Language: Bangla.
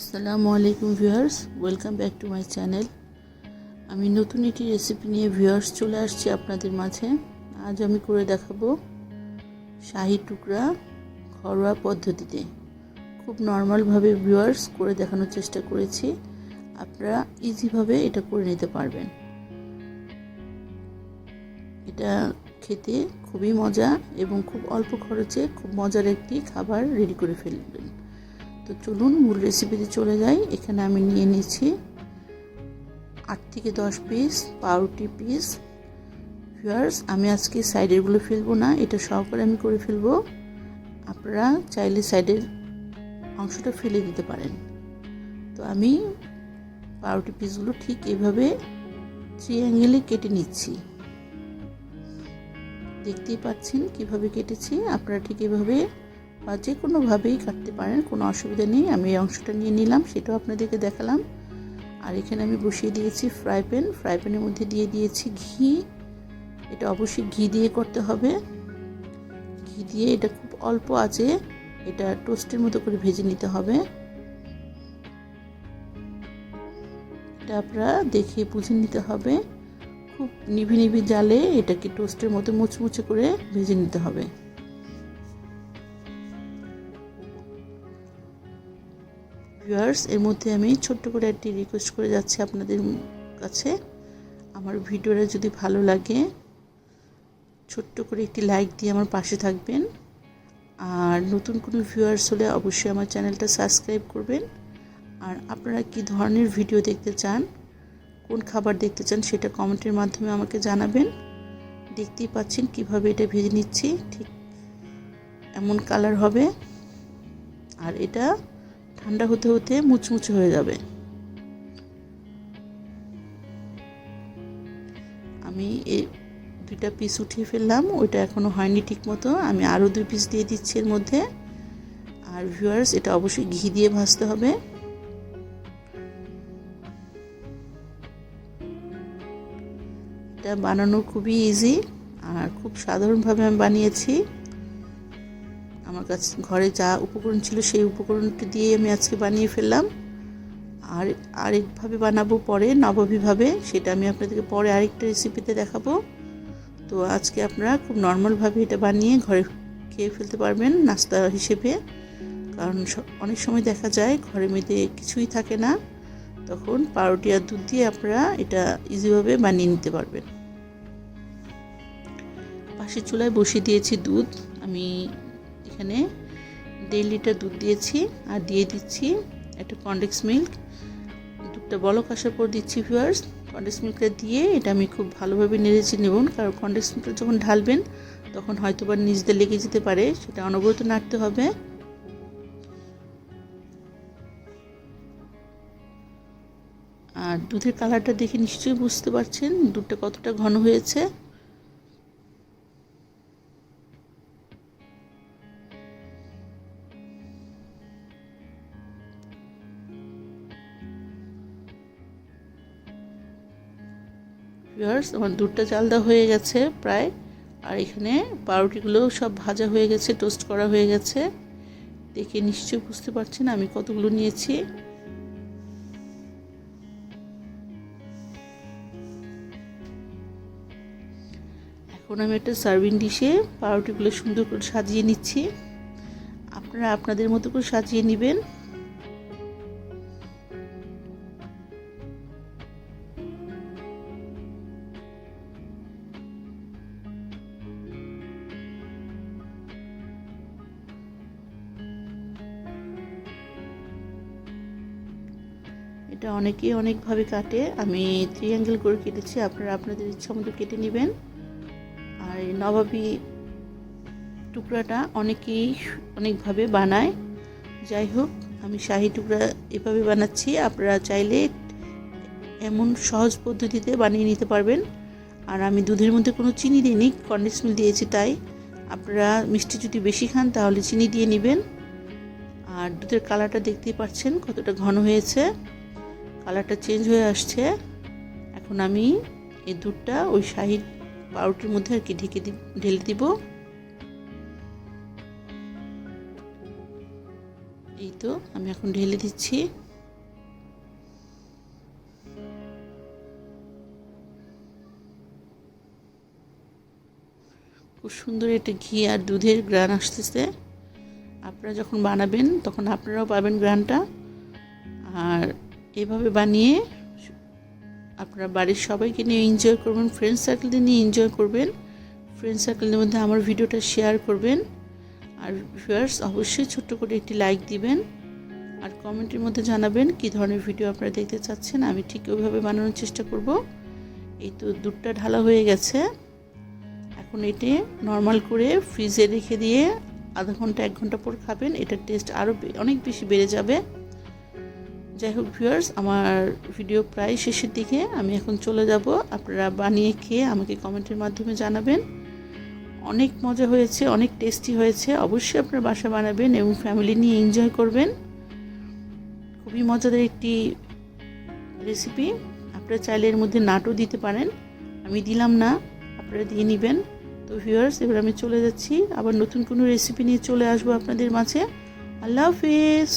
আসসালামু আলাইকুম viewers, welcome back to my channel. আমি নতুন একটি রেসিপি নিয়ে ভিউয়ার্স চলে আসছি আপনাদের মাঝে। আজ আমি করে দেখাবো শাহি টুকরা ঘরোয়া পদ্ধতিতে। খুব নর্মালভাবে ভিউয়ার্স করে দেখানোর চেষ্টা করেছি, আপনারা ইজিভাবে এটা করে নিতে পারবেন। এটা খেতে খুবই মজা এবং খুব অল্প খরচে খুব মজার একটি খাবার রেডি করে ফেলবেন। তো চলুন মূল রেসিপিতে চলে যাই। এখানে আমি নিয়ে নিয়েছি 8 থেকে 10 পিস পাউরুটি পিস। ভিউয়ার্স, আমি আজকে সাইডেরগুলো ফেলবো না, এটা সহকারে আমি করে ফেলবো। আপনারা চাইলে সাইডের অংশটা ফেলে দিতে পারেন। তো আমি পাউরুটি পিসগুলো ঠিক এভাবে ট্রায়াঙ্গেলে কেটে নিচ্ছি। দেখতেই পাচ্ছেন কিভাবে কেটেছি। আপনারা ঠিক এভাবে বা যে কোনোভাবেই কাটতে পারেন, কোনো অসুবিধা নেই। আমি এই অংশটা নিয়ে নিলাম, সেটাও আপনাদেরকে দেখালাম। আর এখানে আমি বসিয়ে দিয়েছি ফ্রাই প্যানের মধ্যে দিয়ে দিয়েছি ঘি। এটা অবশ্যই ঘি দিয়ে করতে হবে। ঘি দিয়ে এটা খুব অল্প আঁচে এটা টোস্টের মতো করে ভেজে নিতে হবে। এটা আপনারা দেখে বুঝে নিতে হবে। খুব নিভি নিভি জালে এটাকে টোস্টের মতো মুচমুচে করে ভেজে নিতে হবে। ভিউয়ার্স, এর মধ্যে আমি ছোট্ট করে একটি রিকোয়েস্ট করে যাচ্ছি আপনাদের কাছে। আমার ভিডিওটা যদি ভালো লাগে ছোট্ট করে একটি লাইক দিয়ে আমার পাশে থাকবেন। আর নতুন কোনো ভিউয়ার্স হলে অবশ্যই আমার চ্যানেলটা সাবস্ক্রাইব করবেন। আর আপনারা কি ধরনের ভিডিও দেখতে চান, কোন খাবার দেখতে চান, সেটা কমেন্টের মাধ্যমে আমাকে জানাবেন। দেখতেই পাচ্ছেন কিভাবে এটা ভেজে নিচ্ছি, ঠিক এমন কালার হবে। আর এটা ঠান্ডা হতে হতে মুচমুচে হয়ে যাবে। আমি এই 2টা পিস উঠিয়ে ফেললাম, ওইটা এখনো হয়নি ঠিক মতো। আমি আরও 2 পিস দিয়ে দিচ্ছি এর মধ্যে। আর ভিউয়ার্স, এটা অবশ্যই ঘি দিয়ে ভাজতে হবে। এটা বানানো খুবই ইজি আর খুব সাধারণভাবে আমি বানিয়েছি। আমার কাছে ঘরে যা উপকরণ ছিল সেই উপকরণটি দিয়ে আমি আজকে বানিয়ে ফেললাম। আর আরেকভাবে বানাবো পরে, নবাবীভাবে, সেটা আমি আপনাদেরকে পরে আরেকটা রেসিপিতে দেখাবো। তো আজকে আপনারা খুব নর্মালভাবে এটা বানিয়ে ঘরে খেয়ে ফেলতে পারবেন নাস্তা হিসেবে। কারণ অনেক সময় দেখা যায় ঘরের মধ্যে কিছুই থাকে না, তখন পাউরুটি আর দুধ দিয়ে আপনারা এটা ইজিভাবে বানিয়ে নিতে পারবেন। পাশের চুলায় বসিয়ে দিয়েছি দুধ। আমি এখানে 1.5 লিটার দুধ দিয়েছি আর দিয়ে দিচ্ছি একটা কনডেন্স মিল্ক। দুধটা বলক আসার পর দিচ্ছি ভিউয়ার্স। কনডেন্স মিল্কটা দিয়ে এটা আমি খুব ভালোভাবে নেড়েছি নেবুন, কারণ কনডেন্স মিল্কটা যখন ঢালবেন তখন হয়তো বা নিচে লেগে যেতে পারে, সেটা অনবরত নাড়তে হবে। আর দুধের কালারটা দেখে নিশ্চয়ই বুঝতে পারছেন দুধটা কতটা ঘন হয়েছে। ভিউয়ার্স, আমার দুধটা জালদা হয়ে গেছে প্রায়। আর এখানে পাউরুটিগুলো সব ভাজা হয়ে গেছে, টোস্ট করা হয়ে গেছে। দেখে নিশ্চয়ই বুঝতে পারছেন আমি কতগুলো নিয়েছি। এখন আমি একটা সার্ভিং ডিশে পাউরুটিগুলো সুন্দর করে সাজিয়ে নিচ্ছি। আপনারা আপনাদের মতো করে সাজিয়ে নেবেন। এটা অনেকেই অনেকভাবে কাটে, আমি ট্রায়াঙ্গেল করে কেটেছি, আপনারা আপনাদের ইচ্ছা মতো কেটে নেবেন। আর এই নবাবী টুকরাটা অনেকেই অনেকভাবে বানায়। যাই হোক, আমি শাহি টুকরা এভাবে বানাচ্ছি। আপনারা চাইলে এমন সহজ পদ্ধতিতে বানিয়ে নিতে পারবেন। আর আমি দুধের মধ্যে কোনো চিনি দিইনি, কনডেন্স মিল্ক দিয়েছি। তাই আপনারা মিষ্টি যদি বেশি খান তাহলে চিনি দিয়ে নেবেন। আর দুধের কালারটা দেখতেই পাচ্ছেন কতটা ঘন হয়েছে, কালারটা চেঞ্জ হয়ে আসছে। এখন আমি এই দুধটা ওই শাহি পাউরুটির মধ্যে আর কি ঢেলে দিব। এই তো আমি এখন ঢেলে দিচ্ছি। খুব সুন্দর একটা ঘি আর দুধের ঘ্রাণ আসতেছে। আপনারা যখন বানাবেন তখন আপনারাও পাবেন ঘ্রাণটা। আর এভাবে বানিয়ে আপনারা বাড়ির সবাইকে নিয়ে এনজয় করবেন, ফ্রেন্ড সার্কেলদের নিয়ে এনজয় করবেন। ফ্রেন্ড সার্কেলের মধ্যে আমার ভিডিওটা শেয়ার করবেন। আর ভিউয়ার্স অবশ্যই ছোট্ট করে একটি লাইক দিবেন আর কমেন্টের মধ্যে জানাবেন কী ধরনের ভিডিও আপনারা দেখতে চাচ্ছেন। আমি ঠিক ওইভাবে বানানোর চেষ্টা করব। এই তো দুধটা ঢালা হয়ে গেছে। এখন এটি নর্মাল করে ফ্রিজে রেখে দিয়ে আধা ঘন্টা 1 ঘন্টা পর খাবেন, এটার টেস্ট আরও অনেক বেশি বেড়ে যাবে। যাই হোক ভিউয়ার্স, আমার ভিডিও প্রায় শেষের দিকে, আমি এখন চলে যাব। আপনারা বানিয়ে খেয়ে আমাকে কমেন্টের মাধ্যমে জানাবেন। অনেক মজা হয়েছে, অনেক টেস্টি হয়েছে। অবশ্যই আপনারা বাসা বানাবেন এবং ফ্যামিলি নিয়ে এনজয় করবেন। খুবই মজাদার একটি রেসিপি। আপনারা চাইলে এর মধ্যে নাটও দিতে পারেন, আমি দিলাম না, আপনারা দিয়ে নেবেন। তো ভিউয়ার্স, এবার আমি চলে যাচ্ছি, আবার নতুন কোনো রেসিপি নিয়ে চলে আসবো আপনাদের মাঝে। আল্লাহ হাফিজ।